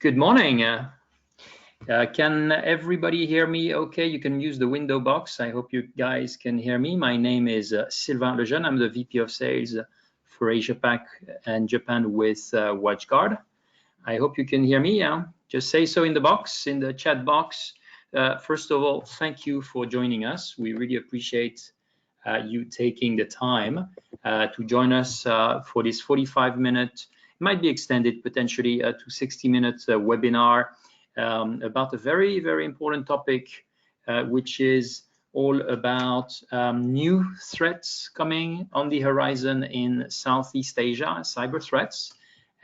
Good morning. Can everybody hear me okay? You can use the window box. I hope you guys can hear me. My name is Sylvain Lejeune. I'm the VP of Sales for Asia Pac and Japan with Watchguard. I hope you can hear me. Just say so in the box, in the chat box. First of all, thank you for joining us. We really appreciate you taking the time to join us for this 45-minute, might be extended potentially to 60-minute webinar about a very, very important topic, which is all about new threats coming on the horizon in Southeast Asia, cyber threats,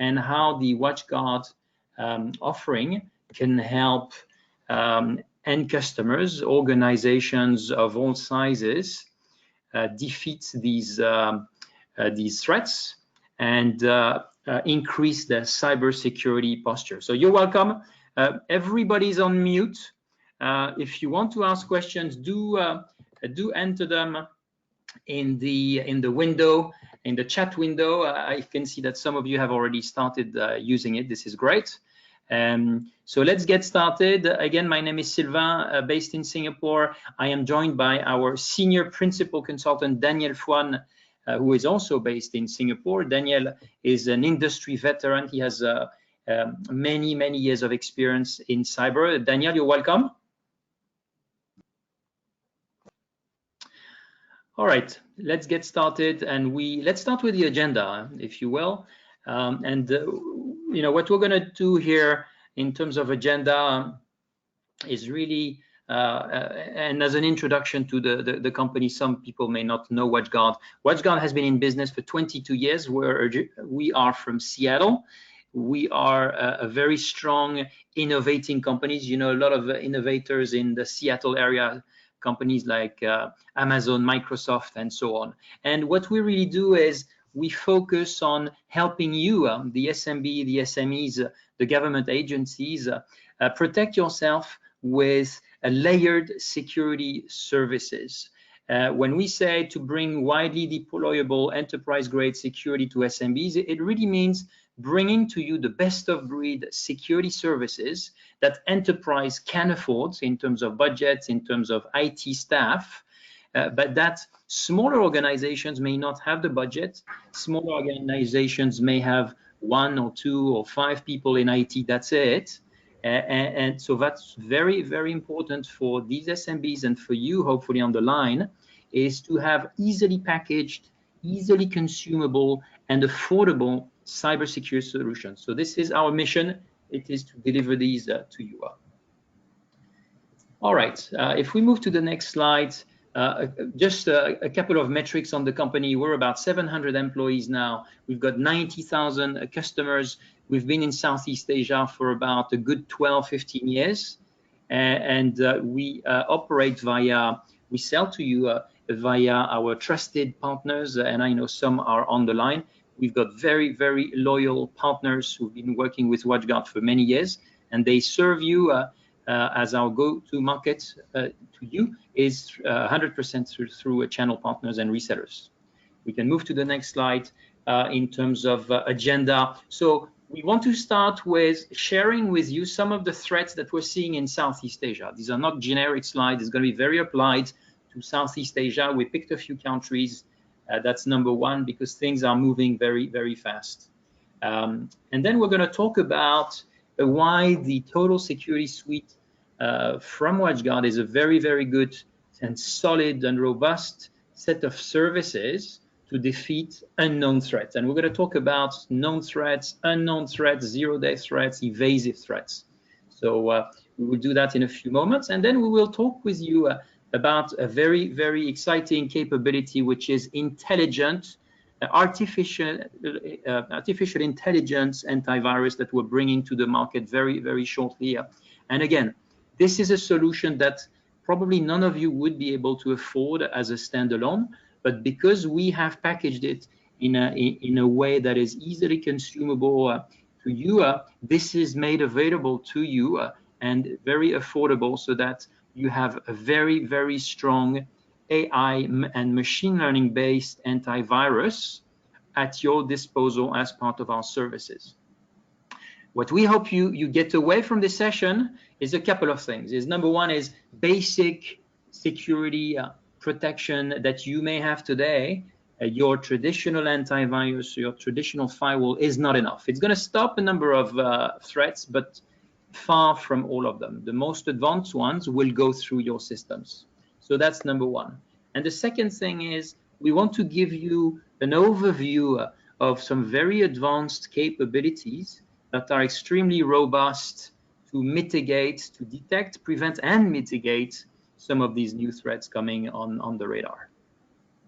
and how the Watchguard offering can help end customers, organizations of all sizes, defeat these threats and increase their cybersecurity posture. So you're welcome. Everybody's on mute. If you want to ask questions, do enter them in the window, in the chat window. I can see that some of you have already started using it. This is great. So let's get started. Again, my name is Sylvain, based in Singapore. I am joined by our senior principal consultant, Daniel Fuan, who is also based in Singapore. Daniel is an industry veteran. He has many, many years of experience in cyber. Daniel, you're welcome. All right, let's get started, and let's start with the agenda, if you will. You know, what we're going to do here in terms of agenda is really, and as an introduction to the company, some people may not know Watchguard. Watchguard has been in business for 22 years. We are from Seattle. We are a very strong innovating companies. You know, a lot of innovators in the Seattle area, companies like Amazon, Microsoft, and so on. And what we really do is we focus on helping you, the SMB, the SMEs, the government agencies, protect yourself with a layered security services. When we say to bring widely deployable enterprise-grade security to SMBs, it really means bringing to you the best of breed security services that enterprise can afford in terms of budgets, in terms of IT staff, but that smaller organizations may not have the budget. Smaller organizations may have 1 or 2 or 5 people in IT, that's it. And so that's very, very important for these SMBs and for you, hopefully on the line, is to have easily packaged, easily consumable, and affordable cybersecurity solutions. So this is our mission. It is to deliver these to you. All right, if we move to the next slide, just a couple of metrics on the company. We're about 700 employees now. We've got 90,000 customers. We've been in Southeast Asia for about a good 12, 15 years. And we operate via, we sell to you via our trusted partners. And I know some are on the line. We've got very, very loyal partners who've been working with Watchguard for many years. And they serve you as our go-to market to you is 100% through channel partners and resellers. We can move to the next slide in terms of agenda. So we want to start with sharing with you some of the threats that we're seeing in Southeast Asia. These are not generic slides. It's going to be very applied to Southeast Asia. We picked a few countries. That's number one, because things are moving very, very fast. And then we're going to talk about why the Total Security Suite from Watchguard is a very, very good and solid and robust set of services to defeat unknown threats. And we're going to talk about known threats, unknown threats, zero-day threats, evasive threats. So we will do that in a few moments. And then we will talk with you about a very, very exciting capability, which is intelligent, artificial intelligence antivirus that we're bringing to the market very, very shortly. And again, this is a solution that probably none of you would be able to afford as a standalone, but because we have packaged it in a way that is easily consumable to you, this is made available to you and very affordable, so that you have a very, very strong AI and machine learning based antivirus at your disposal as part of our services. What we hope you get away from this session is a couple of things. Number one is basic security protection that you may have today. Your traditional antivirus, your traditional firewall is not enough. It's going to stop a number of threats, but far from all of them. The most advanced ones will go through your systems. So that's number one. And the second thing is we want to give you an overview of some very advanced capabilities that are extremely robust to mitigate, to detect, prevent, and mitigate some of these new threats coming on the radar.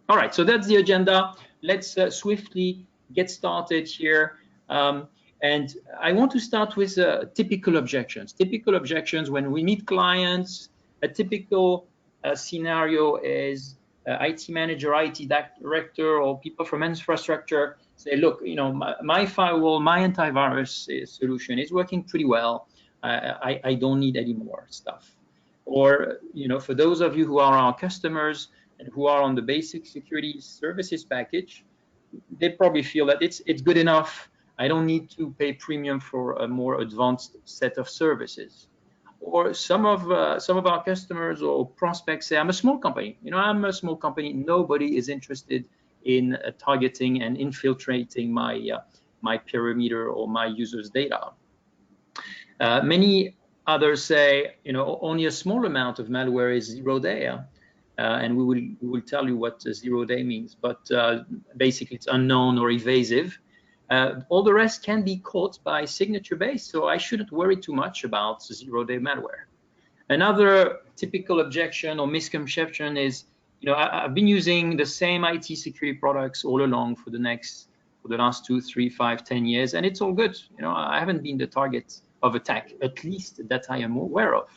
All right, so that's the agenda. Let's swiftly get started here. And I want to start with typical objections. Typical objections when we meet clients, a typical scenario is IT manager, IT director, or people from infrastructure say, look, you know, my firewall, my antivirus solution is working pretty well. I don't need any more stuff. Or, you know, for those of you who are our customers and who are on the basic security services package, they probably feel that it's good enough. I don't need to pay premium for a more advanced set of services. Or some of our customers or prospects say, I'm a small company. You know, I'm a small company. Nobody is interested in targeting and infiltrating my perimeter or my users' data. Many others say, you know, only a small amount of malware is 0 day. And we will tell you what 0 day means. But basically, it's unknown or evasive. All the rest can be caught by signature-based, so I shouldn't worry too much about 0 day malware. Another typical objection or misconception is, you know, I've been using the same IT security products all along for the last 2, 3, 5, 10 years, and it's all good. You know, I haven't been the target of attack, at least that I am aware of.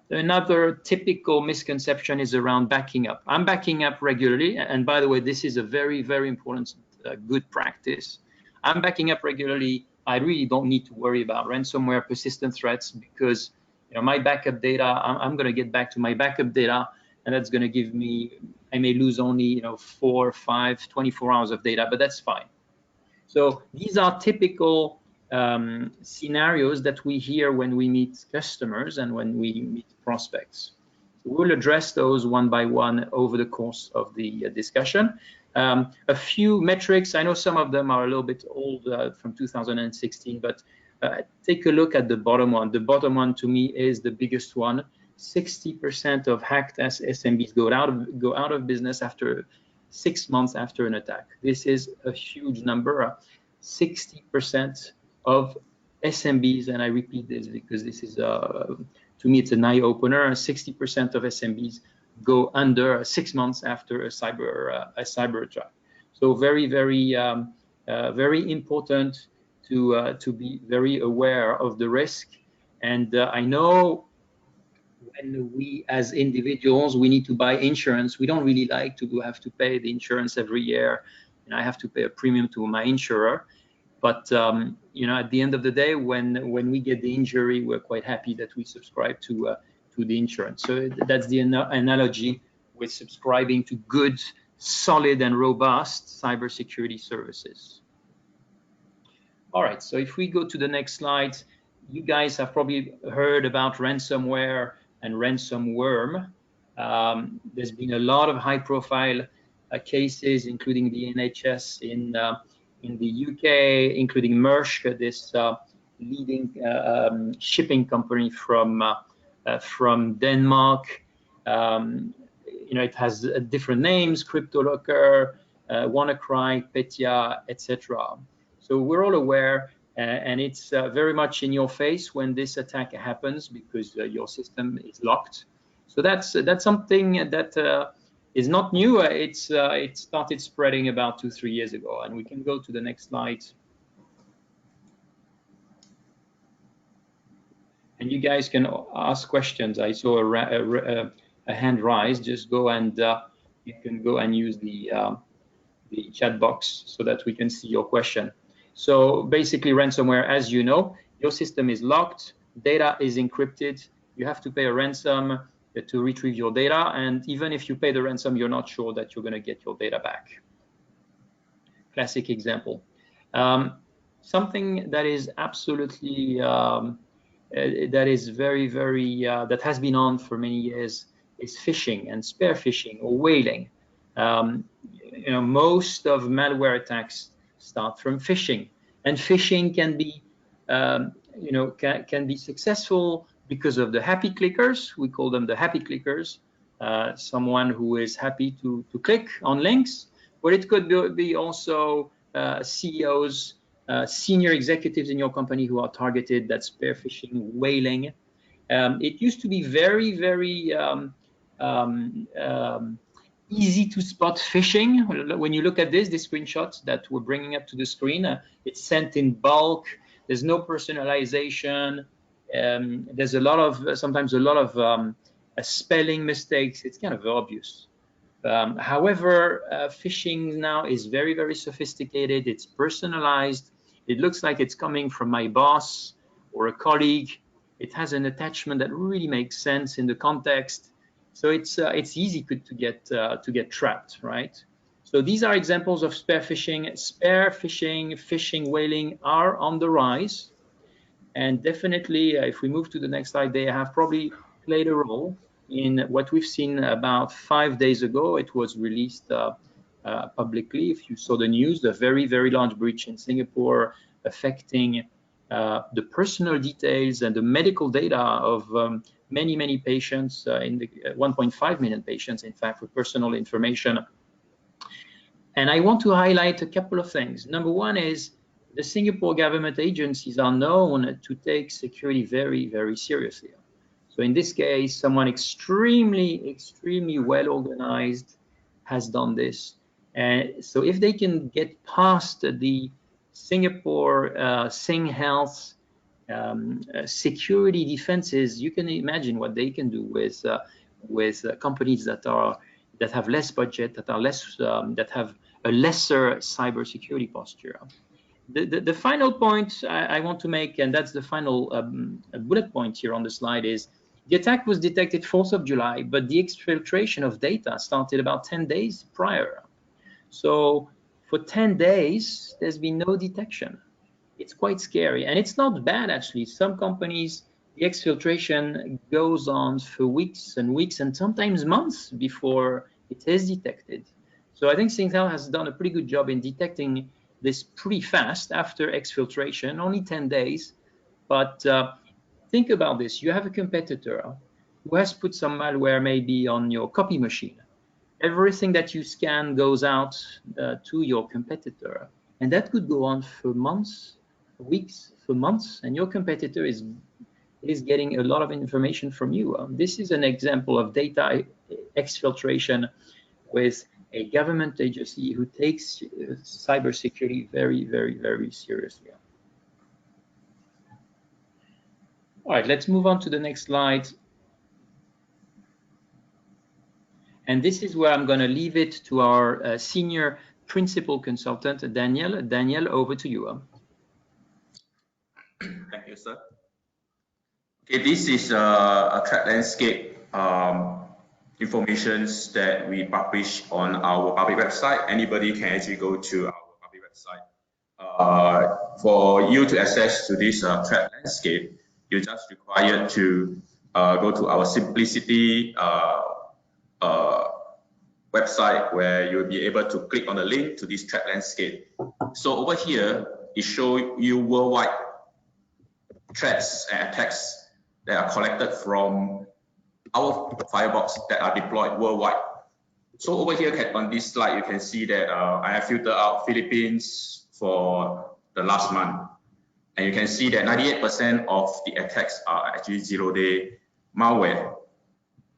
Another typical misconception is around backing up. I'm backing up regularly, and by the way, this is a very, very important good practice. I'm backing up regularly. I really don't need to worry about ransomware, persistent threats, because, you know, my backup data, I'm going to get back to my backup data, and that's going to give me, I may lose only, you know, 4, 5, 24 hours of data, but that's fine. So these are typical scenarios that we hear when we meet customers and when we meet prospects. We'll address those one by one over the course of the discussion. A few metrics, I know some of them are a little bit old from 2016, but take a look at the bottom one. The bottom one to me is the biggest one. 60% of hacked SMBs go out of business after 6 months after an attack. This is a huge number. 60% of SMBs, and I repeat this because this is, to me, it's an eye-opener. 60% of SMBs go under 6 months after a cyber attack. So very, very, very important to be very aware of the risk. And I know when we, as individuals, we need to buy insurance, we don't really like to have to pay the insurance every year, and I have to pay a premium to my insurer. But you know, at the end of the day, when we get the injury, we're quite happy that we subscribe to the insurance. So that's the analogy with subscribing to good, solid, and robust cybersecurity services. All right, so if we go to the next slide, you guys have probably heard about ransomware and ransomworm. There's been a lot of high-profile cases, including the TNHH in the UK, including Maersk, this leading shipping company from Denmark. You know, it has different names: CryptoLocker, WannaCry, Petya, etc. So we're all aware, and it's very much in your face when this attack happens because your system is locked. So that's something that is not new. It started spreading about 2-3 years ago, and we can go to the next slide. And you guys can ask questions. I saw a hand rise. Just go and you can go and use the chat box so that we can see your question. So basically, ransomware, as you know, your system is locked, data is encrypted, you have to pay a ransom to retrieve your data, and even if you pay the ransom, you're not sure that you're going to get your data back. Classic example. something that is absolutely that is very, that has been on for many years is phishing and spear phishing or whaling. You know, most of malware attacks start from phishing, and phishing can be, you know, can be successful because of the happy clickers. We call them the happy clickers. Someone who is happy to click on links, but it could be also CEOs, senior executives in your company who are targeted. That's spear phishing, whaling. It used to be very, easy to spot phishing. When you look at this screenshot that we're bringing up to the screen, it's sent in bulk. There's no personalization. There's a lot of, sometimes a lot of spelling mistakes. It's kind of obvious. However, phishing now is very, very sophisticated. It's personalized. It looks like it's coming from my boss or a colleague. It has an attachment that really makes sense in the context. So it's easy to get trapped, right? So these are examples of spear phishing. Spear phishing, phishing, whaling are on the rise, and definitely, if we move to the next slide, they have probably played a role in what we've seen about 5 days ago. It was released publicly. If you saw the news, a very, very large breach in Singapore affecting the personal details and the medical data of many, many patients, in the 1.5 million patients, in fact, for personal information. And I want to highlight a couple of things. Number one is the Singapore government agencies are known to take security very, very seriously. So in this case, someone extremely well organized has done this. And so if they can get past the Singapore Sing Health security defenses, you can imagine what they can do with companies that have less budget, that are less that have a lesser cybersecurity posture. The final point I want to make, and that's the final bullet point here on the slide, is the attack was detected 4th of July, but the exfiltration of data started about 10 days prior. So for 10 days, there's been no detection. It's quite scary, and it's not bad, actually. Some companies, the exfiltration goes on for weeks and weeks and sometimes months before it is detected. So I think Singtel has done a pretty good job in detecting this pretty fast after exfiltration, only 10 days. But think about this. You have a competitor who has put some malware maybe on your copy machine. Everything that you scan goes out to your competitor. And that could go on for months, weeks, for months. And your competitor is getting a lot of information from you. This is an example of data exfiltration with a government agency who takes cybersecurity very, very, very seriously. All right, let's move on to the next slide. And this is where I'm going to leave it to our senior principal consultant, Daniel. Daniel, over to you. Thank you, sir. Okay, this is a threat landscape information that we publish on our public website. Anybody can actually go to our public website. For you to access to this threat landscape, you just require to go to our Simplicity website, where you'll be able to click on the link to this threat landscape. So over here, it shows you worldwide threats and attacks that are collected from our firebox that are deployed worldwide. So over here on this slide, you can see that I have filtered out Philippines for the last month. And you can see that 98% of the attacks are actually zero-day malware,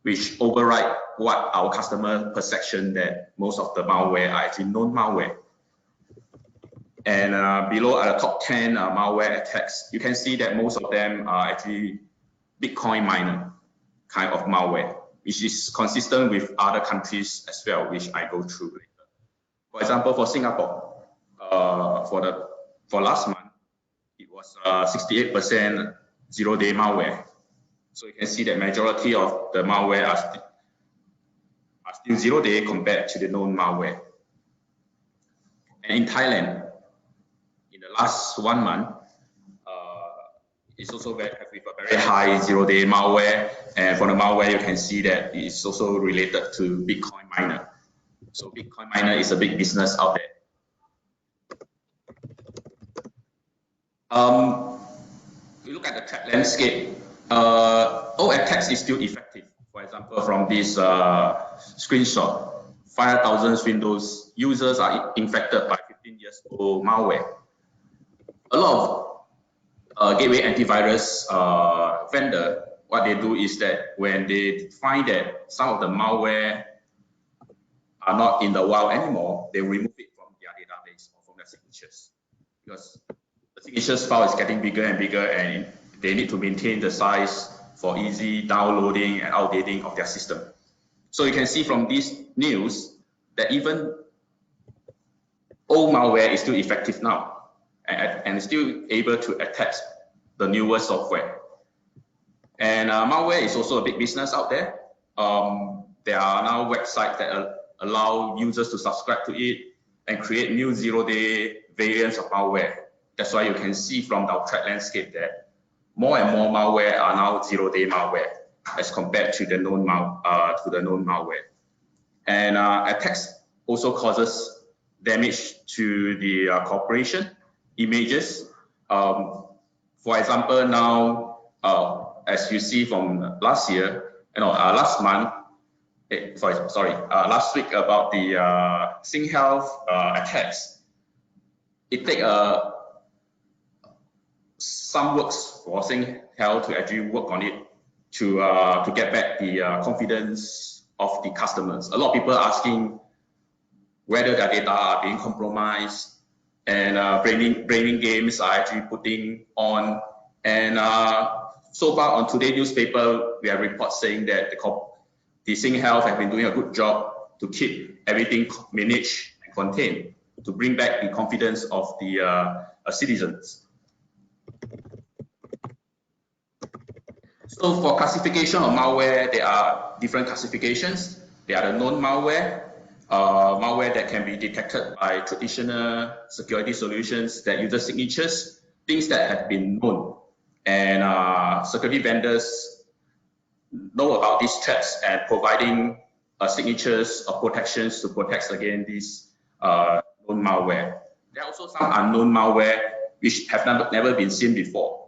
which override what our customer perception that most of the malware are actually known malware. And below are the top 10 malware attacks. You can see that most of them are actually Bitcoin miner kind of malware, which is consistent with other countries as well, which I go through later. For example, for Singapore, for last month, it was 68% zero-day malware. So you can see that majority of the malware are still zero-day compared to the known malware. And in Thailand, in the last 1 month, it's also with a very high zero-day malware. And for the malware, you can see that it's also related to Bitcoin miner. So Bitcoin miner is a big business out there. We look at the threat landscape. all attacks is still effective. For example, from this screenshot, 5,000 Windows users are infected by 15 years old malware. A lot of gateway antivirus vendor, what they do is that when they find that some of the malware are not in the wild anymore, they remove it from their database or from their signatures, because the signatures file is getting bigger and bigger, and they need to maintain the size for easy downloading and updating of their system. So you can see from this news that even old malware is still effective now and still able to attack the newer software. And malware is also a big business out there. There are now websites that allow users to subscribe to it and create new zero-day variants of malware. That's why you can see from the threat landscape that more and more malware are now zero-day malware as compared to the known malware. And attacks also causes damage to the corporation images. For example, now as you see from last year, last month, last week about the SingHealth attacks. It takes some works for SingHealth to actually work on it to get back the confidence of the customers. A lot of people are asking whether their data are being compromised, and braining games are actually putting on. And so far on today's newspaper, we have reports saying that the SingHealth have been doing a good job to keep everything managed and contained to bring back the confidence of the citizens. So for classification of malware, there are different classifications. There are the known malware, malware that can be detected by traditional security solutions that use signatures, things that have been known. And security vendors know about these threats and providing signatures or protections to protect against these known malware. There are also some unknown malware which have never been seen before.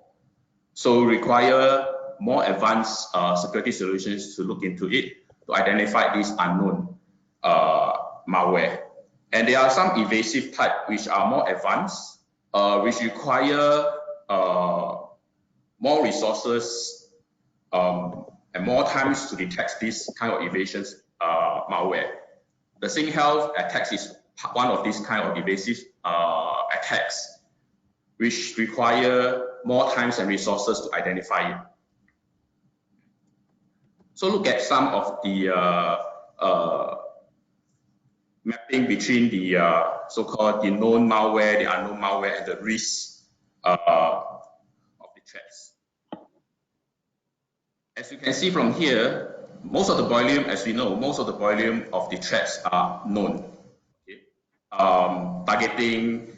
So require more advanced security solutions to look into it to identify these unknown malware. And there are some evasive type which are more advanced, which require more resources and more times to detect this kind of evasions malware. The SingHealth attacks is one of these kind of evasive attacks, which require more times and resources to identify it. So look at some of the mapping between the so-called the known malware, the unknown malware, and the risks of the threats. As you can see from here, most of the volume, as we know, most of the volume of the threats are known. Okay? Targeting,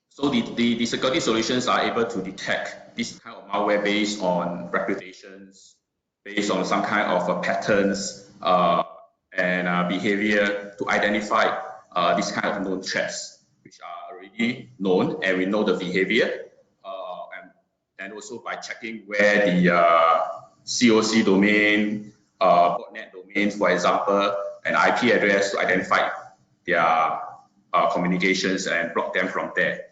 so the security solutions are able to detect this kind of malware based on reputations, based on some kind of patterns and behavior to identify this kind of known threats, which are already known, and we know the behavior. And also by checking where the COC domain, botnet domains, for example, an IP address to identify their communications and block them from there.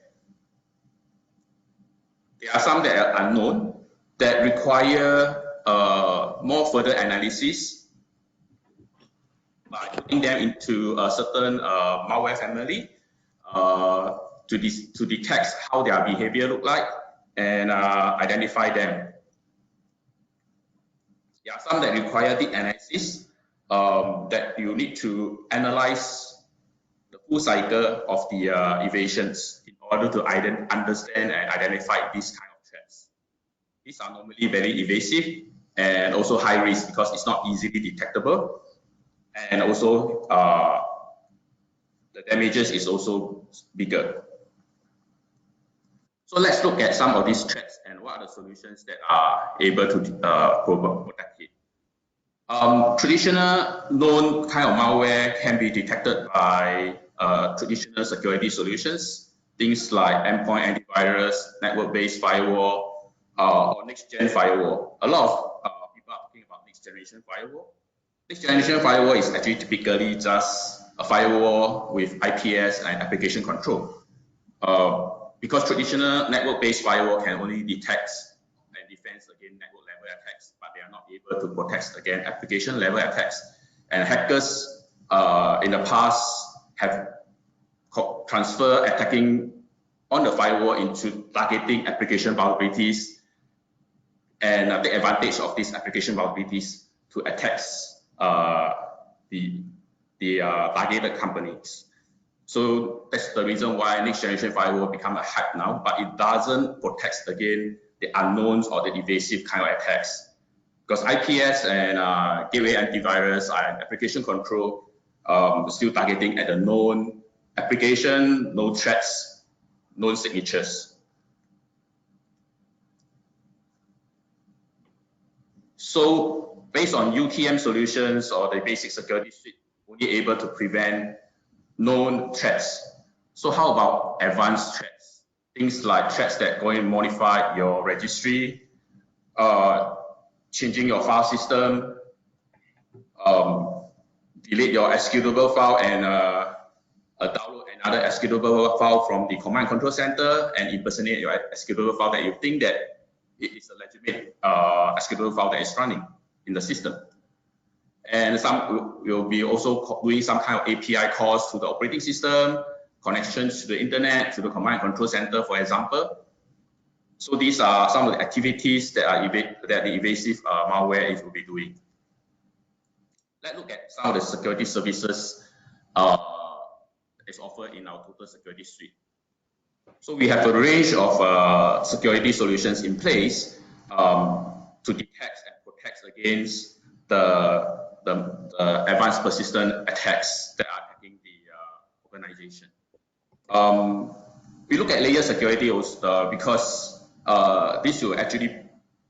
There are some that are unknown that require more further analysis by putting them into a certain malware family to detect how their behavior look like and identify them. There are some that require deep analysis that you need to analyze the full cycle of the evasions in order to understand and identify these kind of threats. These are normally very evasive and also high risk because it's not easily detectable, and also the damages is also bigger. So let's look at some of these threats and what are the solutions that are able to protect it. Traditional known kind of malware can be detected by traditional security solutions, things like endpoint antivirus, network-based firewall, or next-gen firewall. A lot of people are talking about next-generation firewall. Next-generation firewall is actually typically just a firewall with IPS and application control. Because traditional network-based firewall can only detect and defend against network-level attacks, but they are not able to protect against application-level attacks. And hackers in the past have transferred attacking on the firewall into targeting application vulnerabilities and take advantage of these application vulnerabilities to attack the targeted companies. So that's the reason why next generation firewall become a hype now, but it doesn't protect against the unknowns or the evasive kind of attacks. Because IPS and gateway antivirus and application control still targeting at the known application, known threats, known signatures. So based on UTM solutions or the basic security suite, only able to prevent known threats. So how about advanced threats? Things like threats that go and modify your registry, changing your file system, delete your executable file and download another executable file from the command control center and impersonate your executable file that you think that it is a legitimate executable file that is running in the system. And some will be also doing some kind of API calls to the operating system, connections to the internet, to the command control center, for example. So these are some of the activities that are the evasive malware will be doing. Let's look at some of the security services is offered in our total security suite. So we have a range of security solutions in place to detect and protect against the advanced persistent attacks that are attacking the organization. We look at layer security also, because this will actually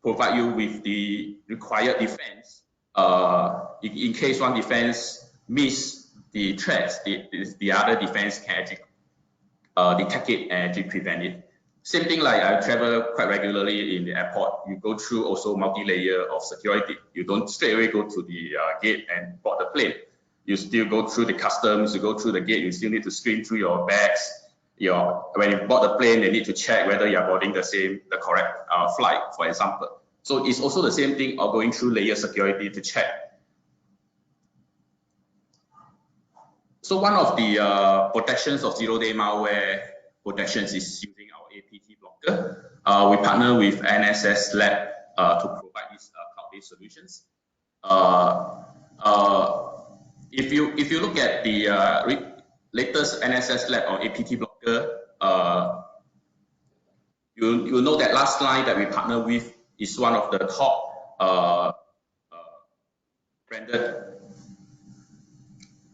provide you with the required defense. In case one defense miss the threats, the other defense can actually detect it and actually prevent it. Same thing like I travel quite regularly in the airport. You go through also multi-layer of security. You don't straight away go to the gate and board the plane. You still go through the customs, you go through the gate, you still need to screen through your bags. When you board the plane, they need to check whether you're boarding the correct flight, for example. So it's also the same thing of going through layer security to check. So one of the protections of zero-day malware protections is using our APT blocker. We partner with NSS Lab to provide these cloud-based solutions. If you look at the latest NSS Lab on APT blocker, you'll know that last line that we partner with is one of the top branded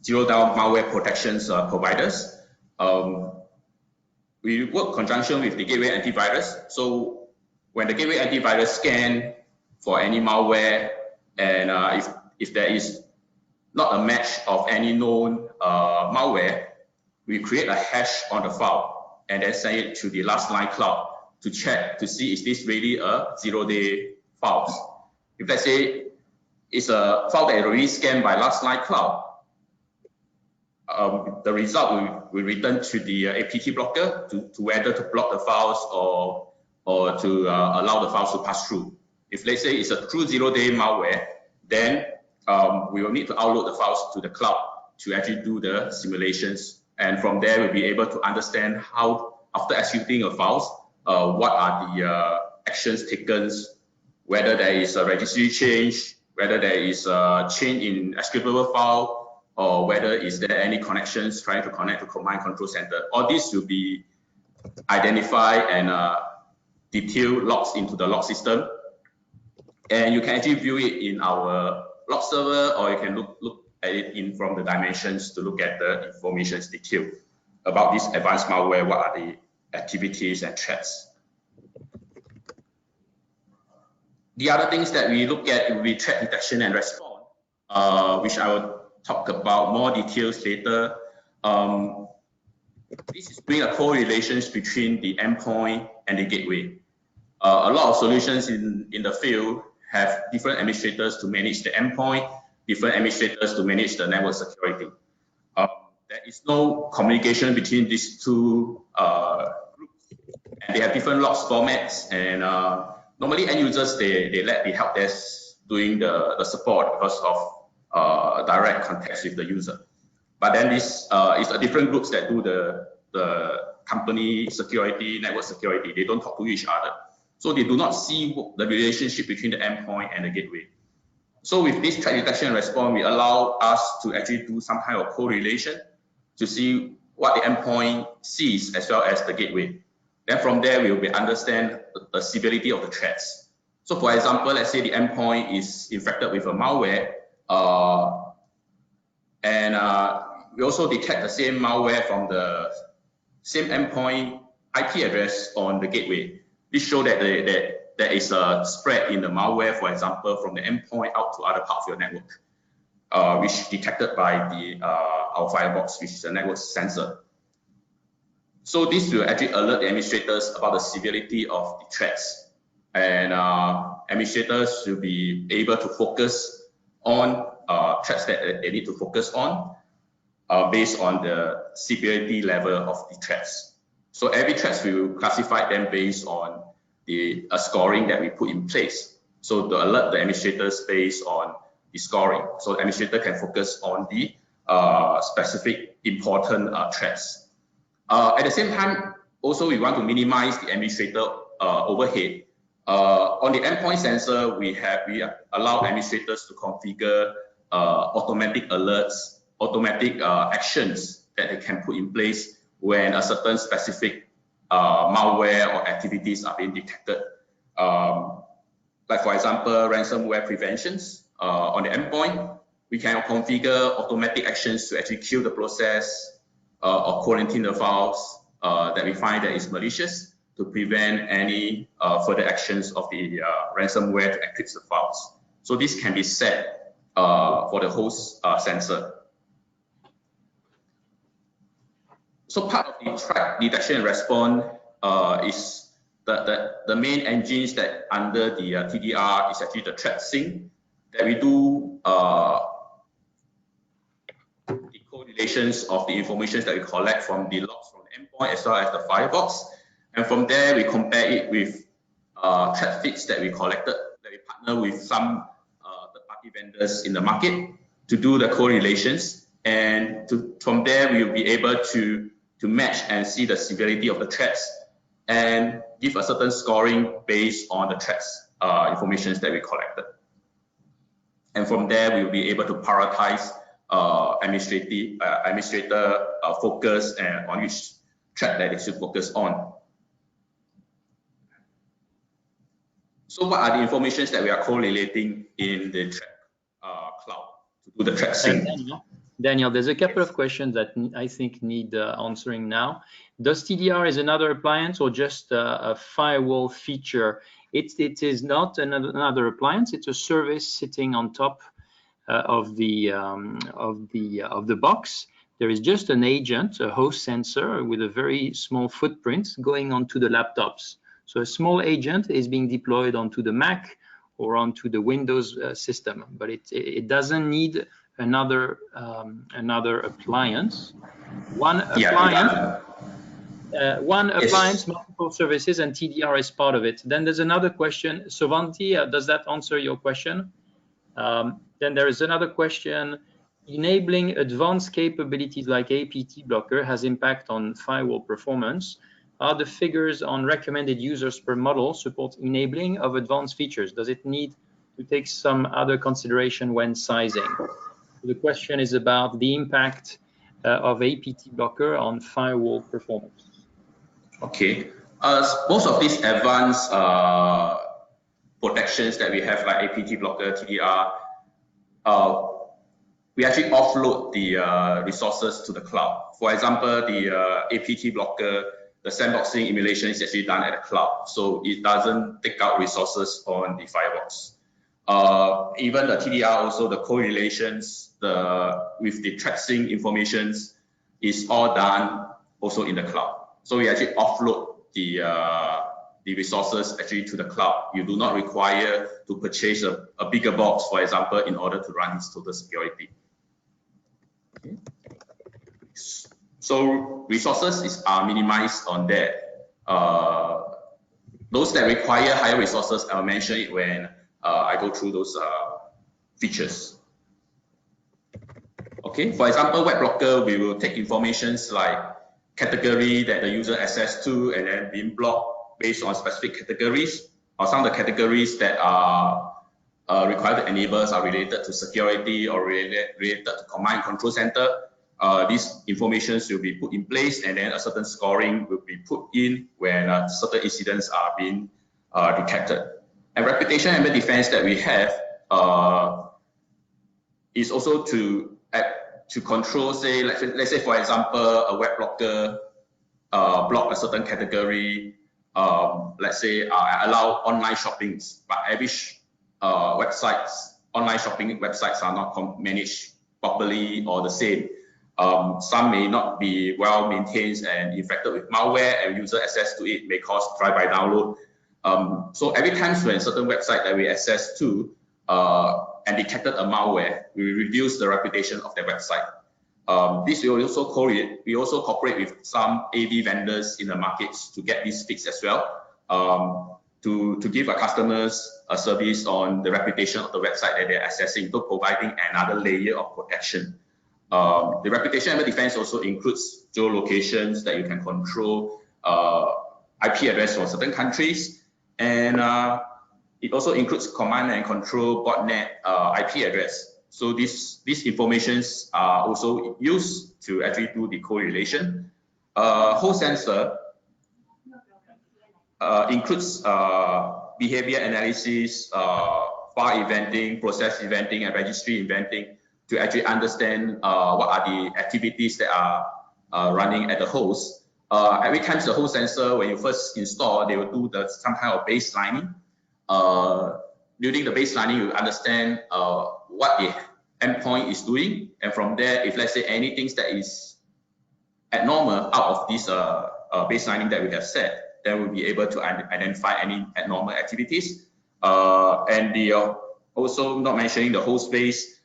zero-day malware protections providers. We work conjunction with the gateway antivirus. So when the gateway antivirus scan for any malware, and if there is not a match of any known malware, we create a hash on the file and then send it to the last line cloud to check to see is this really a zero-day file. If let's say it's a file that is already scanned by last line cloud, the result will return to the APT blocker to whether to block the files or to allow the files to pass through. If let's say it's a true zero-day malware, then we will need to upload the files to the cloud to actually do the simulations. And from there, we'll be able to understand how, after executing the files, what are the actions taken, whether there is a registry change, whether there is a change in executable file, or whether is there any connections trying to connect to command control center. All this will be identified and detailed logs into the log system. And you can actually view it in our log server, or you can look edit in from the dimensions to look at the information detail about this advanced malware. What are the activities and threats? The other things that we look at will be threat detection and response, which I will talk about more details later. This is doing a correlation between the endpoint and the gateway. A lot of solutions in the field have different administrators to manage the endpoint, different administrators to manage the network security. There is no communication between these two groups, and they have different logs formats. And normally, end users they let the help desk doing the support because of direct contact with the user. But then this is a different groups that do the company security, network security. They don't talk to each other, so they do not see the relationship between the endpoint and the gateway. So with this threat detection and response, we allow us to actually do some kind of correlation to see what the endpoint sees as well as the gateway. Then from there, we will understand the severity of the threats. So for example, let's say the endpoint is infected with a malware, and we also detect the same malware from the same endpoint IP address on the gateway. This shows that there is a spread in the malware, for example, from the endpoint out to other parts of your network, which detected by our Firebox, which is a network sensor. So this will actually alert the administrators about the severity of the threats, and administrators will be able to focus on threats that they need to focus on based on the severity level of the threats. So every threat we will classify them based on the scoring that we put in place. So to alert the administrators based on the scoring, so the administrator can focus on the specific important threats. At the same time, also we want to minimize the administrator overhead. On the endpoint sensor, we allow administrators to configure automatic alerts, automatic actions that they can put in place when a certain specific malware or activities are being detected. Like for example, ransomware preventions on the endpoint, we can configure automatic actions to actually kill the process or quarantine the files that we find that is malicious to prevent any further actions of the ransomware to encrypt the files. So this can be set for the host sensor. So part of the threat detection and response is the main engines that under the TDR is actually the threat sync that we do the correlations of the information that we collect from the logs from the endpoint as well as the Firebox, and from there we compare it with threat feeds that we collected, that we partner with some third-party vendors in the market to do the correlations, and from there we will be able to match and see the severity of the threats and give a certain scoring based on the threats information that we collected. And from there, we will be able to prioritize administrator focus and on which threat that they should focus on. So what are the informations that we are correlating in the threat cloud to do the threat sync? Daniel, there's a couple of questions that I think need answering now. Does TDR is another appliance or just a firewall feature? It is not another appliance. It's a service sitting on top of the box. There is just an agent, a host sensor with a very small footprint going onto the laptops. So a small agent is being deployed onto the Mac or onto the Windows system, but it doesn't need another appliance. One appliance, multiple services, and TDR is part of it. Then there's another question. Sovanti, does that answer your question? Then there is another question. Enabling advanced capabilities like APT blocker has impact on firewall performance. Are the figures on recommended users per model support enabling of advanced features? Does it need to take some other consideration when sizing? The question is about the impact of APT blocker on firewall performance. Okay, most of these advanced protections that we have, like APT blocker, TDR, we actually offload the resources to the cloud. For example, the APT blocker, the sandboxing emulation is actually done at the cloud, so it doesn't take out resources on the Firebox. Even the TDR, also the correlations, with the tracing informations is all done also in the cloud. So we actually offload the resources actually to the cloud. You do not require to purchase a bigger box, for example, in order to run this total security. Okay. So resources are minimized on that. Those that require higher resources, I'll mention it when I go through those features. Okay, for example, web blocker, we will take informations like category that the user access to and then being blocked based on specific categories, or some of the categories that are required to enable are related to security or related to command and control center. These informations will be put in place, and then a certain scoring will be put in when certain incidents are being detected. And reputation and defense that we have is also to control, say, let's say for example, a web blocker block a certain category. Let's say allow online shoppings, but average online shopping websites are not managed properly or the same. Some may not be well maintained and infected with malware, and user access to it may cause drive-by download. So every time when a certain website that we access to and detected a malware, we reduce the reputation of the website. This will also correlate. We also cooperate with some AV vendors in the markets to get this fixed as well, to give our customers a service on the reputation of the website that they're accessing, to providing another layer of protection. The reputation and defense also includes geolocations that you can control, IP address for certain countries, and it also includes command and control botnet IP address. So these informations are also used to actually do the correlation. Host sensor includes behavior analysis, file eventing, process eventing, and registry eventing to actually understand what are the activities that are running at the host. Every time the host sensor, when you first install, they will do some kind of baselining. During the baselining, you understand what the endpoint is doing, and from there, if let's say anything that is abnormal out of this baselining that we have set, then we'll be able to identify any abnormal activities. And also not mentioning the host-based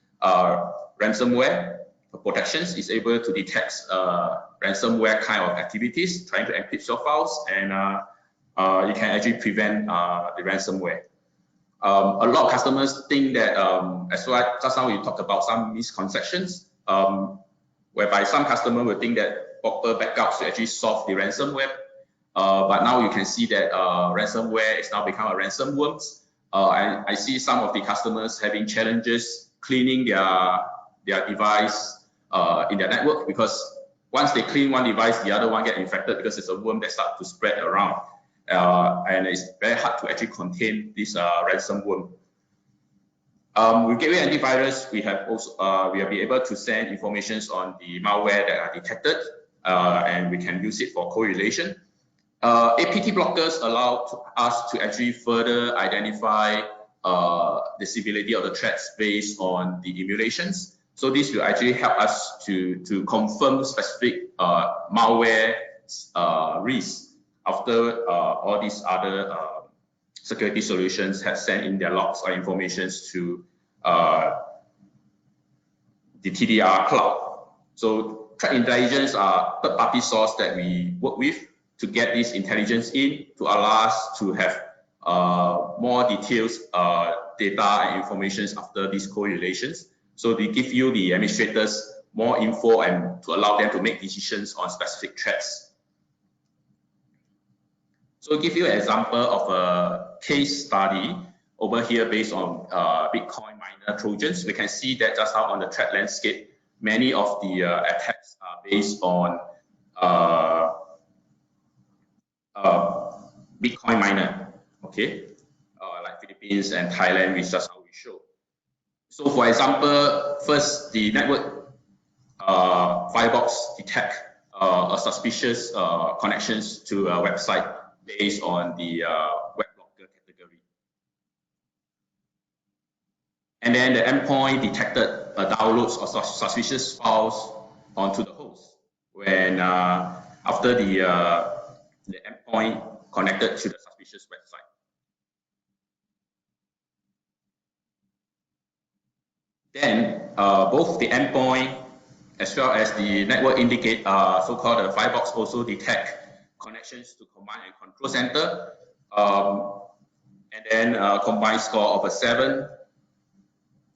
ransomware protections is able to detect ransomware kind of activities, trying to encrypt your files, and you can actually prevent the ransomware. A lot of customers think that, as well, just now we talked about some misconceptions, whereby some customers will think that proper backups will actually solve the ransomware. But now you can see that ransomware is now become a ransomware. I see some of the customers having challenges cleaning their device in their network, because once they clean one device, the other one get infected because it's a worm that starts to spread around. And it's very hard to actually contain this ransomware. With Gateway Antivirus, we have also we will be able to send informations on the malware that are detected, and we can use it for correlation. APT blockers allow us to actually further identify the severity of the threats based on the emulations. So this will actually help us to confirm specific malware risks after all these other security solutions have sent in their logs or informations to the TDR cloud. So threat intelligence are third-party source that we work with to get this intelligence in to allow us to have more details, data and information after these correlations. So they give you, the administrators, more info and to allow them to make decisions on specific threats. So I'll give you an example of a case study over here based on Bitcoin miner Trojans. We can see that just now on the threat landscape, many of the attacks are based on Bitcoin miner, okay, like Philippines and Thailand, which just how we show. So for example, first the network firebox detect a suspicious connections to a website based on the web blocker category. And then the endpoint detected downloads of suspicious files onto the host when after the endpoint connected to the suspicious website. Then both the endpoint as well as the network indicate so-called firebox also detect connections to command and control center, and then combined score of a 7.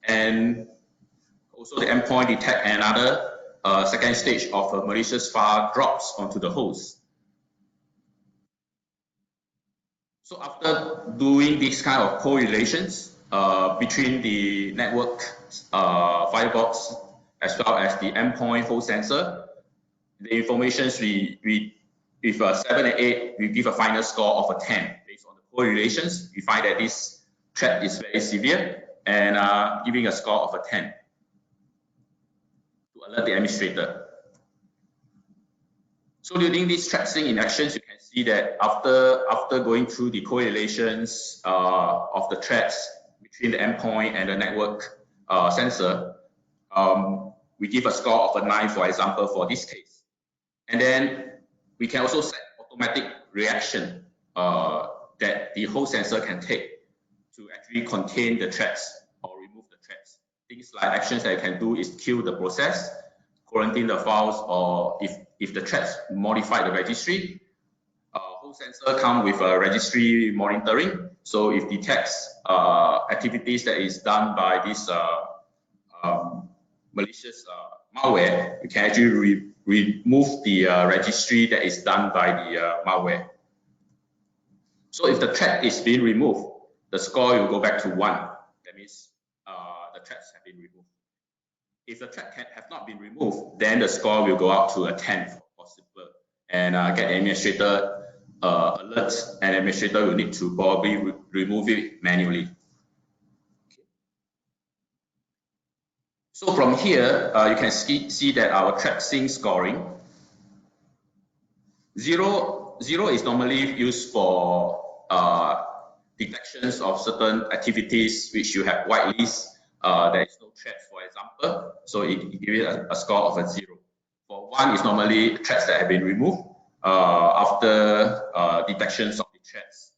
And also the endpoint detect another second stage of a malicious file drops onto the host. So after doing this kind of correlations between the network firebox as well as the endpoint host sensor, the informations we with 7 and 8, we give a final score of a 10 based on the correlations. We find that this threat is very severe and giving a score of a 10 to alert the administrator. So during these tracing in actions, you can see that after going through the correlations of the threats between the endpoint and the network sensor, we give a score of a 9, for example, for this case. And then we can also set automatic reaction that the host sensor can take to actually contain the threats or remove the threats. Things like actions that you can do is kill the process, quarantine the files, or if the threats modify the registry, host sensor come with a registry monitoring. So if detects activities that is done by this malicious malware, you can actually remove the registry that is done by the malware. So if the threat is being removed, the score will go back to 1. That means the threats have been removed. If the threat have not been removed, then the score will go up to a 10 for possible, and get the administrator alerts, and administrator will need to probably remove it manually. So from here, you can see that our tracing scoring, 0 is normally used for detections of certain activities which you have whitelist, there is no threat, for example, so it gives it a score of a 0. For 1 is normally threats that have been removed after detections of the threats.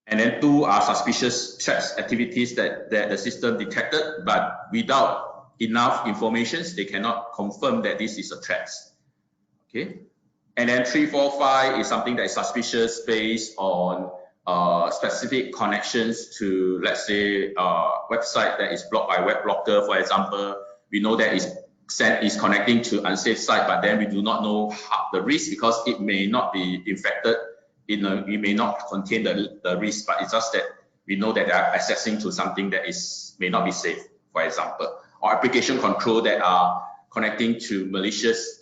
And then 2 are suspicious threats activities that the system detected, but without enough information, they cannot confirm that this is a threat. Okay. And then 3, 4, 5 is something that is suspicious based on specific connections to, let's say, website that is blocked by web blocker, for example. We know that is connecting to unsafe site, but then we do not know the risk because it may not be infected. It may not contain the risk, but it's just that we know that they are accessing to something that may not be safe, for example, or application control that are connecting to malicious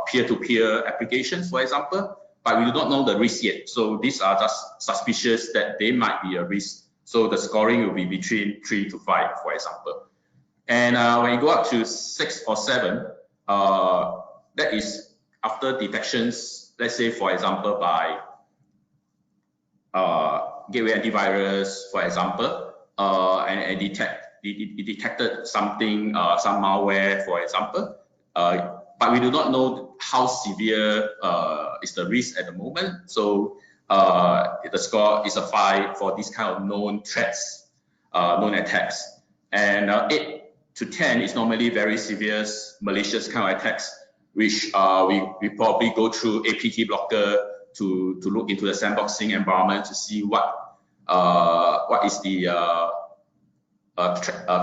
peer-to-peer applications, for example, but we do not know the risk yet. So these are just suspicious that they might be a risk. So the scoring will be between 3 to 5, for example. And when you go up to 6 or 7, that is after detections, let's say, for example, by gateway antivirus, for example, and it detected something, some malware, for example, but we do not know how severe is the risk at the moment. So the score is a 5 for this kind of known threats, known attacks. And 8 to 10 is normally very severe malicious kind of attacks, which we probably go through APT blocker to look into the sandboxing environment to see what is the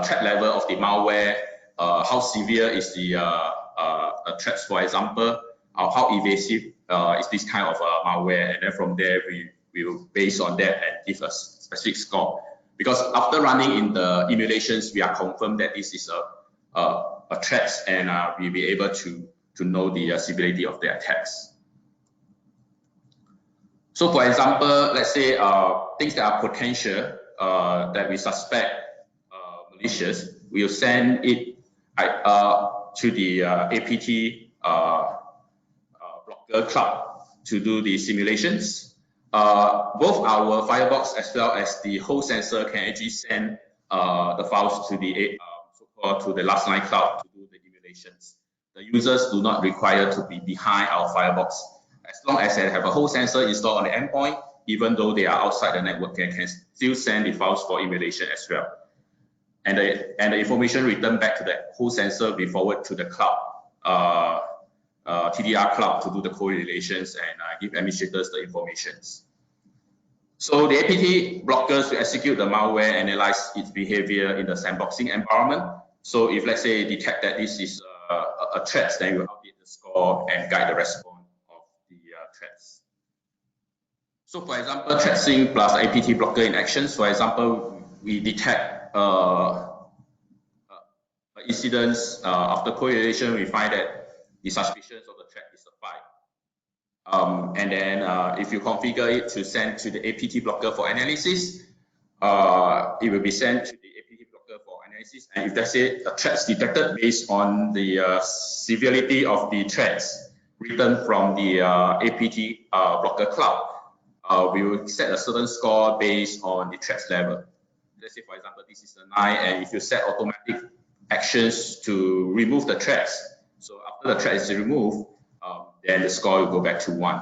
threat level of the malware, how severe is the threats, for example, how evasive is this kind of malware, and then from there we will base on that and give a specific score. Because after running in the emulations, we are confirmed that this is a threat, and we'll be able to know the severity of the attacks. So for example, let's say things that are potential that we suspect malicious, we'll send it to the APT blocker cloud to do the simulations. Both our Firebox as well as the host sensor can actually send the files to the to the last line cloud to do the emulations. The users do not require to be behind our Firebox. As long as they have a host sensor installed on the endpoint, even though they are outside the network, they can still send the files for emulation as well. And the information returned back to the host sensor will be forwarded to the cloud, TDR cloud, to do the correlations and give administrators the informations. So the APT blockers will execute the malware, analyze its behavior in the sandboxing environment. So if, let's say, detect that this is a threat, then we will update the score and guide the response of the threats. So for example, threat sync plus APT blocker in actions. For example, we detect incidents after correlation, we find that the suspicions of the threat is applied. And then if you configure it to send to the APT blocker for analysis, it will be sent to the APT blocker for analysis. And if that's it, a threat is detected based on the severity of the threats written from the APT blocker cloud, we will set a certain score based on the threat level. Let's say, for example, this is a 9, and if you set automatic actions to remove the threats, so after the threat is removed, then the score will go back to 1.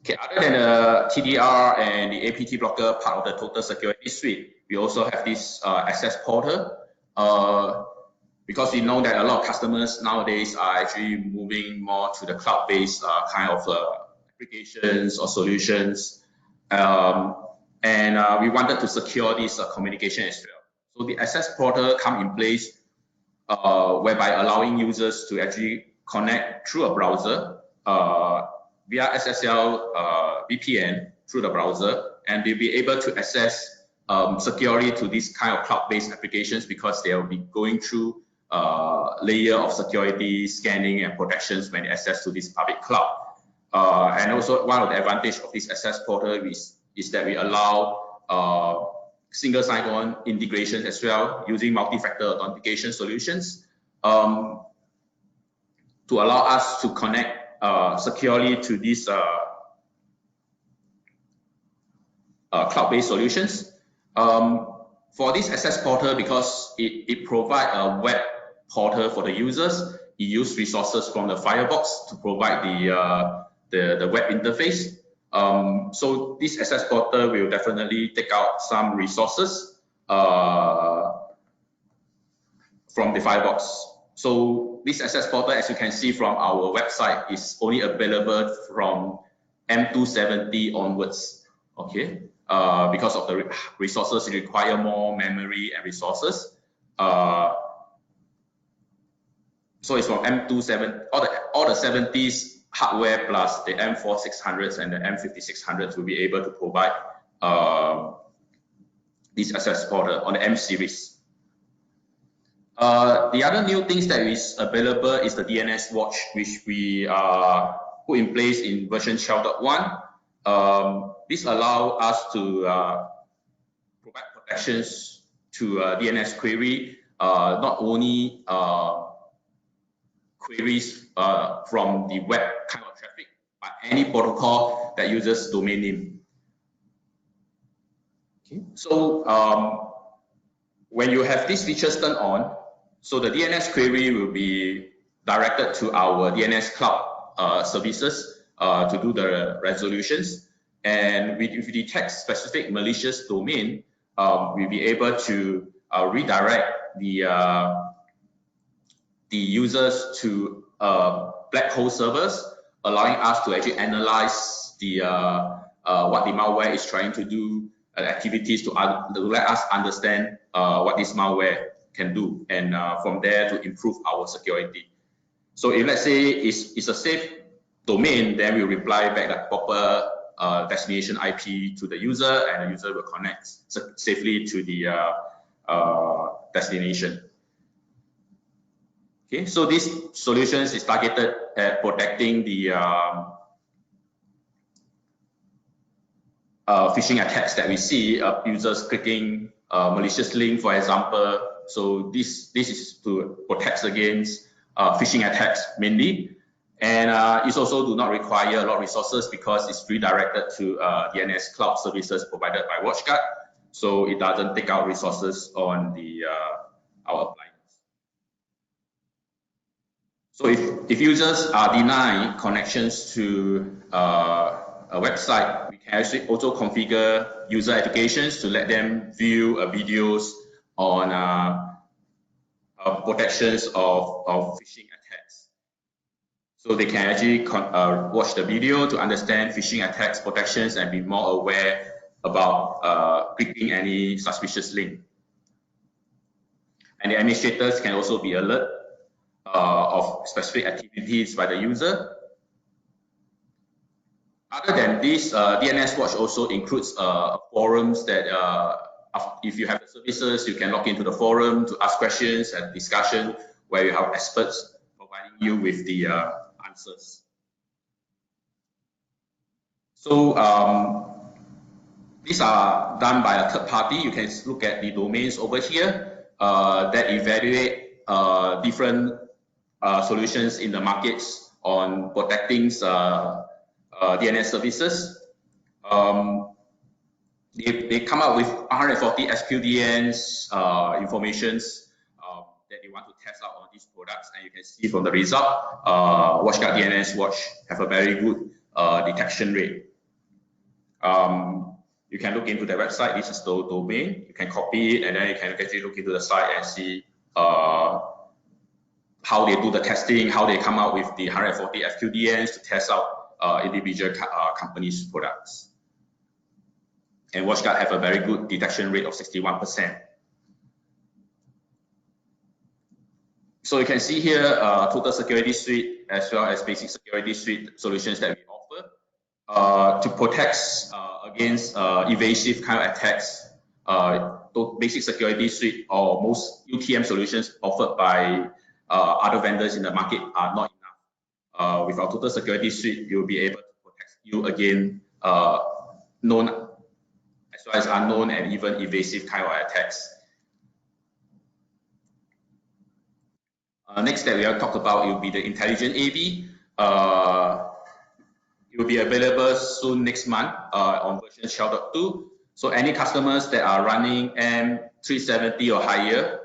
Okay, other than the TDR and the APT blocker part of the total security suite, we also have this access portal. Because we know that a lot of customers nowadays are actually moving more to the cloud-based kind of applications or solutions. And we wanted to secure this communication as well. So the access portal come in place whereby allowing users to actually connect through a browser via SSL VPN through the browser, and they'll be able to access securely to this kind of cloud-based applications because they will be going through layer of security, scanning, and protections when they access to this public cloud. And also one of the advantage of this access portal is that we allow single sign-on integration as well using multi-factor authentication solutions to allow us to connect securely to these cloud-based solutions. For this access portal, because it provides a web portal for the users, it uses resources from the Firebox to provide the web interface. So this access portal will definitely take out some resources from the Firebox. So this access portal, as you can see from our website, is only available from M270 onwards. Okay, because of the resources, it require more memory and resources. So it's from M27, all the 70s hardware plus the M4600s and the M5600s will be able to provide this access portal on the M series. The other new things that is available is the DNS watch, which we put in place in version 12.1. This allows us to provide protections to DNS query, not only queries from the web kind of traffic, but any protocol that uses domain name. Okay. So when you have these features turned on, so the DNS query will be directed to our DNS cloud services to do the resolutions. And if we detect specific malicious domain, we'll be able to redirect the users to black hole servers, allowing us to actually analyze the what the malware is trying to do, activities to let us understand what this malware can do, and from there to improve our security. So if let's say it's a safe domain, then we reply back that proper destination IP to the user, and the user will connect safely to the destination. Okay, so this solutions is targeted at protecting the phishing attacks that we see, users clicking malicious link, for example. So this is to protect against phishing attacks mainly, and it also do not require a lot of resources because it's redirected to DNS cloud services provided by Watchguard, so it doesn't take out resources on the our appliance. So if users are denied connections to a website, we can actually also configure user educations to let them view videos on protections of phishing attacks. So they can actually watch the video to understand phishing attacks protections and be more aware about clicking any suspicious link. And the administrators can also be alert of specific activities by the user. Other than this, DNS Watch also includes forums that if you have the services, you can log into the forum to ask questions and discussion where you have experts providing you with the answers. So these are done by a third party. You can look at the domains over here that evaluate different solutions in the markets on protecting DNS services. They come up with 140 SQDNs informations that they want to test out on these products, and you can see from the result, Watchguard DNS Watch have a very good detection rate. You can look into the website. This is the domain. You can copy it, and then you can actually look into the site and see how they do the testing, how they come out with the 140 SQDNs to test out individual companies' products. And Watchguard have a very good detection rate of 61%. So you can see here Total Security Suite as well as Basic Security Suite solutions that we offer to protect against evasive kind of attacks. Basic Security Suite or most UTM solutions offered by other vendors in the market are not enough. With our Total Security Suite, you'll be able to protect you against known as well as unknown and even evasive kind of attacks. Next that we have talked about will be the intelligent AV. It will be available soon next month on version 12.2. So any customers that are running M370 or higher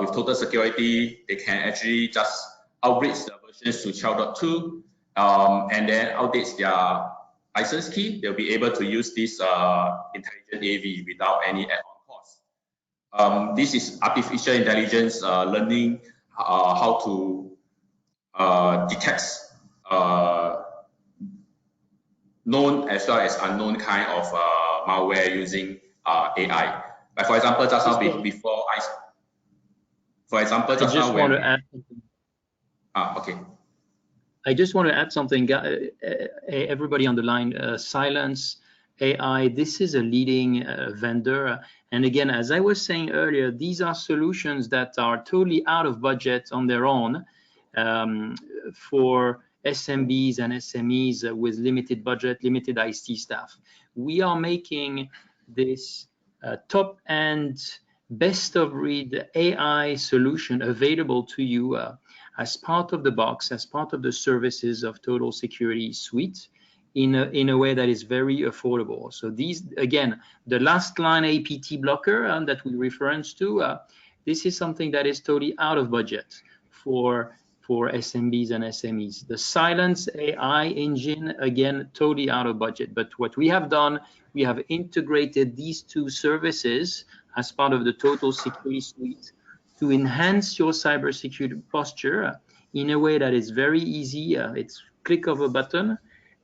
with Total Security, they can actually just upgrade the versions to 12.2 and then update their license key. They'll be able to use this intelligent AV without any add-on cost. This is artificial intelligence learning how to detect known as well as unknown kind of malware using AI. Like for example, just now before I, for example, just now when, okay. I just want to add something. Everybody on the line, Silence AI, this is a leading vendor. And again, as I was saying earlier, these are solutions that are totally out of budget on their own for SMBs and SMEs with limited budget, limited IT staff. We are making this top-end, best-of-breed AI solution available to you as part of the box, as part of the services of Total Security Suite in a way that is very affordable. So these, again, the last line APT blocker that we reference to, this is something that is totally out of budget for SMBs and SMEs. The Silence AI engine, again, totally out of budget. But what we have done, we have integrated these two services as part of the Total Security Suite to enhance your cybersecurity posture in a way that is very easy. It's click of a button,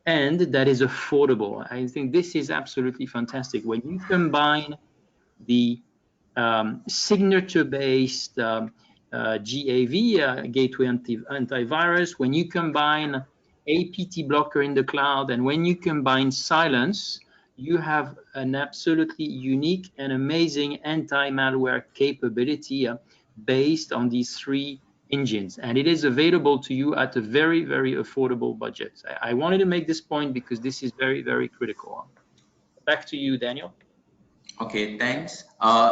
and that is affordable. I think this is absolutely fantastic. When you combine the signature-based GAV, Gateway Antivirus, when you combine APT blocker in the cloud, and when you combine Silence, you have an absolutely unique and amazing anti-malware capability based on these three engines, and it is available to you at a very, very affordable budget. I wanted to make this point because this is very, very critical. back to you, Daniel. Okay, thanks.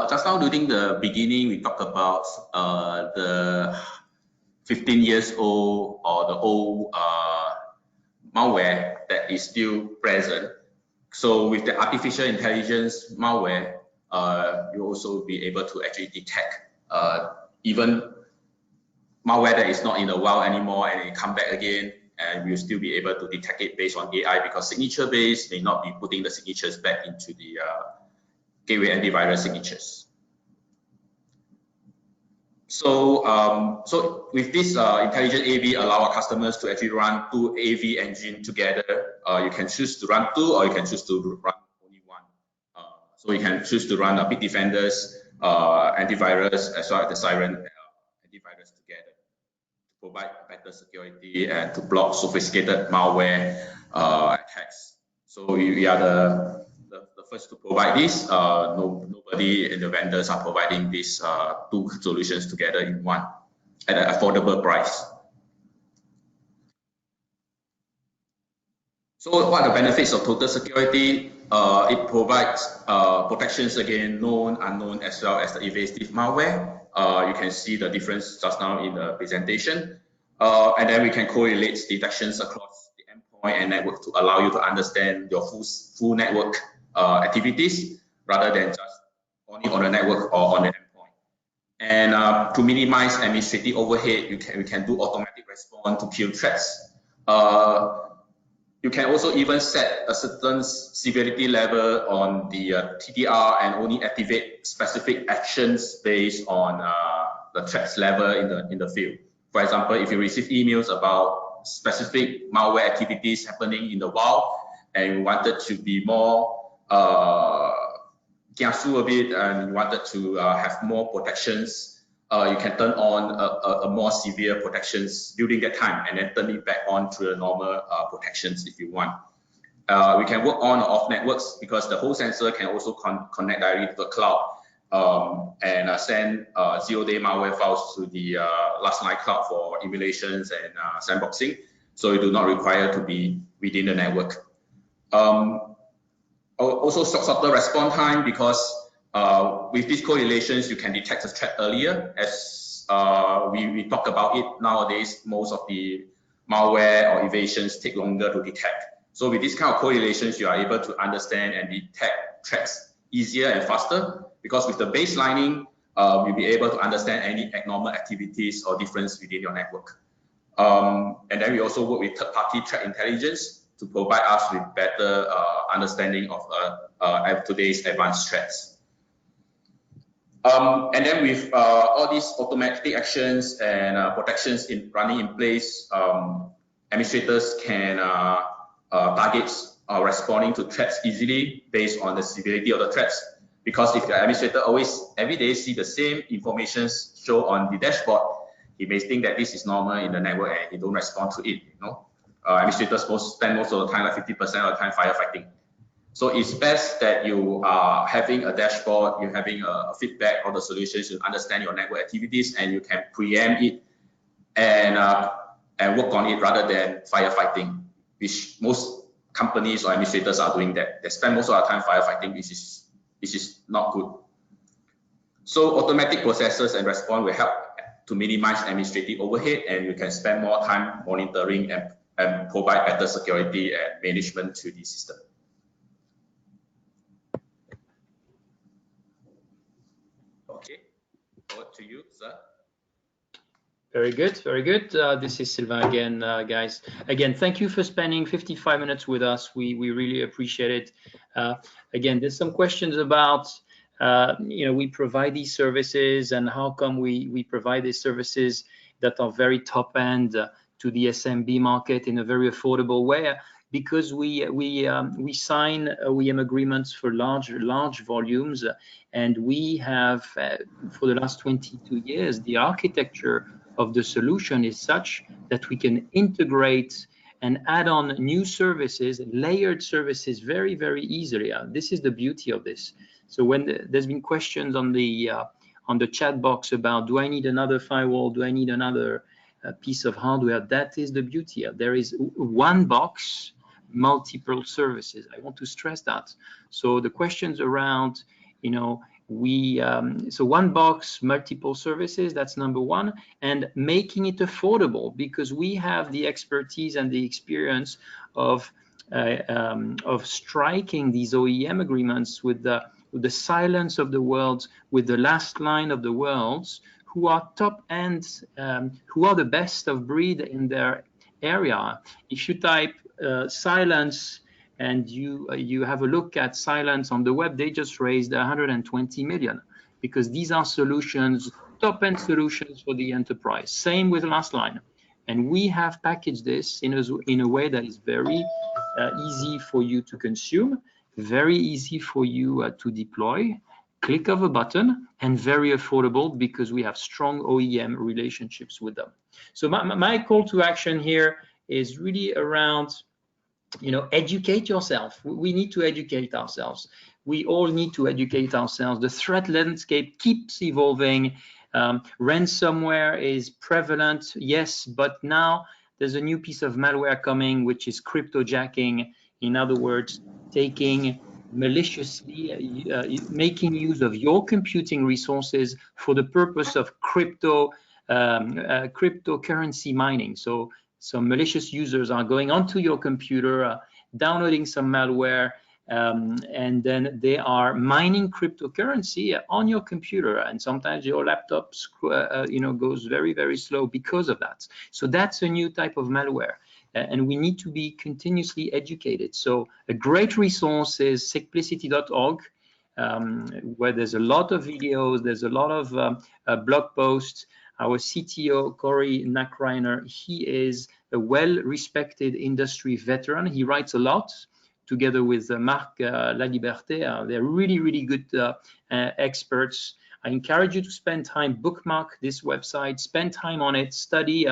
Just now during the beginning, we talked about the 15 years old or the old malware that is still present. So with the artificial intelligence malware, you also be able to actually detect even malware that is not in the wild anymore and it come back again, and we'll still be able to detect it based on AI, because signature based may not be putting the signatures back into the gateway antivirus signatures. So, so with this intelligent AV, allow our customers to actually run 2 AV engine together. You can choose to run 2, or you can choose to run only 1. So you can choose to run Bit Defender's antivirus as well as the Siren antivirus together to provide better security and to block sophisticated malware attacks. So we are the first to provide this. Nobody in the vendors are providing these 2 solutions together in one at an affordable price. So what are the benefits of total security? It provides protections against known, unknown, as well as the evasive malware. You can see the difference just now in the presentation. And then we can correlate detections across the endpoint and network to allow you to understand your full network activities rather than just only on the network or on the endpoint. And to minimize administrative overhead, we can do automatic response to kill threats. You can also even set a certain severity level on the TDR and only activate specific actions based on the threats level in the field. For example, if you receive emails about specific malware activities happening in the wild and you wanted to be more kiasu a bit and you wanted to have more protections, you can turn on a more severe protections during that time and then turn it back on to the normal protections if you want. We can work on or off networks because the whole sensor can also connect directly to the cloud and send 0-day malware files to the last mile cloud for emulations and sandboxing. So you do not require to be within the network. Also shorter response time because with these correlations, you can detect the threat earlier. As we talk about it nowadays, most of the malware or evasions take longer to detect. So with this kind of correlations, you are able to understand and detect threats easier and faster, because with the baselining, you'll be able to understand any abnormal activities or difference within your network. And then we also work with third-party threat intelligence to provide us with better understanding of today's advanced threats. And then with all these automatic actions and protections running in place, administrators can target responding to threats easily based on the severity of the threats. Because if the administrator always every day see the same information show on the dashboard, he may think that this is normal in the network and he don't respond to it. You know, administrators spend most of the time, like 50% of the time, firefighting. So it's best that you are having a dashboard, you're having a feedback on the solutions, you understand your network activities, and you can preempt it and work on it rather than firefighting, which most companies or administrators are doing that. They spend most of the time firefighting, which is not good. So automatic processes and response will help to minimize administrative overhead, and you can spend more time monitoring and provide better security and management to the system. Okay, over to you, sir. Very good, very good. This is Sylvain again, guys. Again, thank you for spending 55 minutes with us. We really appreciate it. Again, there's some questions about, you know, we provide these services and how come we provide these services that are very top end to the SMB market in a very affordable way. Because we sign OEM agreements for large volumes, and we have for the last 22 years the architecture of the solution is such that we can integrate and add on new services, layered services, very easily. This is the beauty of this. So when there's been questions on the chat box about, do I need another firewall, do I need another piece of hardware, that is the beauty. There is one box multiple services. I want to stress that. So the questions around, so one box, multiple services, that's number one, and making it affordable, because we have the expertise and the experience of striking these OEM agreements with the silence of the world, with the last line of the worlds, who are top end, who are the best of breed in their area. If you type silence and you have a look at silence on the web, they just raised 120 million, because these are solutions, top end solutions for the enterprise. Same with last line. And we have packaged this in a way that is very easy for you to consume, very easy for you to deploy, click of a button, and very affordable, because we have strong OEM relationships with them. So my call to action here is really around, educate yourself. We need to educate ourselves. We all need to educate ourselves. The threat landscape keeps evolving. Ransomware is prevalent, yes, but now there's a new piece of malware coming, which is cryptojacking. In other words, taking maliciously, making use of your computing resources for the purpose of cryptocurrency mining. So some malicious users are going onto your computer, downloading some malware, and then they are mining cryptocurrency on your computer, and sometimes your laptop goes very, very slow because of that. So that's a new type of malware, and we need to be continuously educated. So a great resource is simplicity.org, where there's a lot of videos, there's a lot of blog posts. Our CTO, Corey Nackreiner, he is a well-respected industry veteran. He writes a lot together with Marc Laliberté. They're really, really good experts. I encourage you to spend time, bookmark this website, spend time on it, study,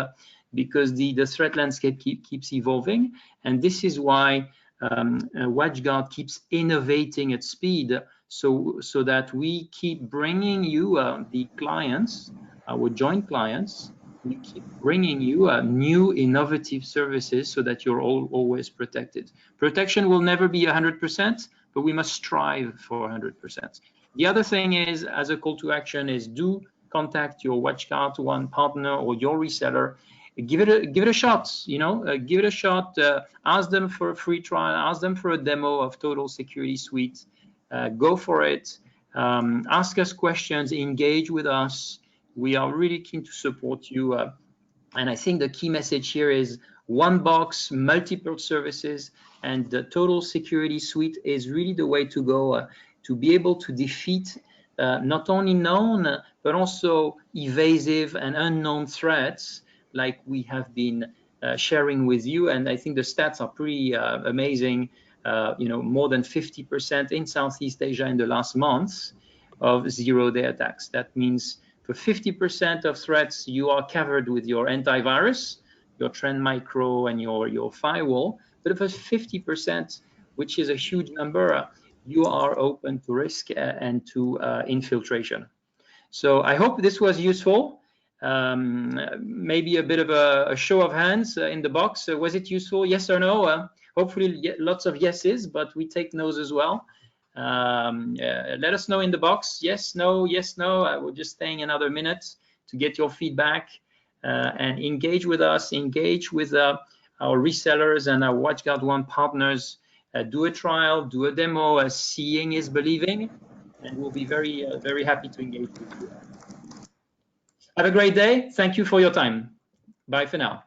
because the threat landscape keeps evolving. And this is why Watchguard keeps innovating at speed, so that we keep bringing you the clients, our joint clients, we keep bringing you new innovative services so that you're always protected. Protection will never be 100%, but we must strive for 100%. The other thing is, as a call to action, is do contact your Watchguard One partner or your reseller. Give it a shot, give it a shot. Ask them for a free trial, ask them for a demo of Total Security Suite. Go for it. Ask us questions, engage with us. We are really keen to support you. And I think the key message here is one box, multiple services, and the Total Security Suite is really the way to go to be able to defeat not only known, but also evasive and unknown threats like we have been sharing with you. And I think the stats are pretty amazing. More than 50% in Southeast Asia in the last months of zero-day attacks. That means for 50% of threats, you are covered with your antivirus, your Trend Micro, and your firewall. But for 50%, which is a huge number, you are open to risk and to infiltration. So I hope this was useful. Maybe a bit of a show of hands in the box. Was it useful? Yes or no? Hopefully lots of yeses, but we take no's as well. Let us know in the box. Yes, no, yes, no. We're just staying another minute to get your feedback and engage with us, engage with our resellers and our Watchguard One partners. Do a trial, do a demo. Seeing is believing, and we'll be very, very happy to engage with you. Have a great day. Thank you for your time. Bye for now.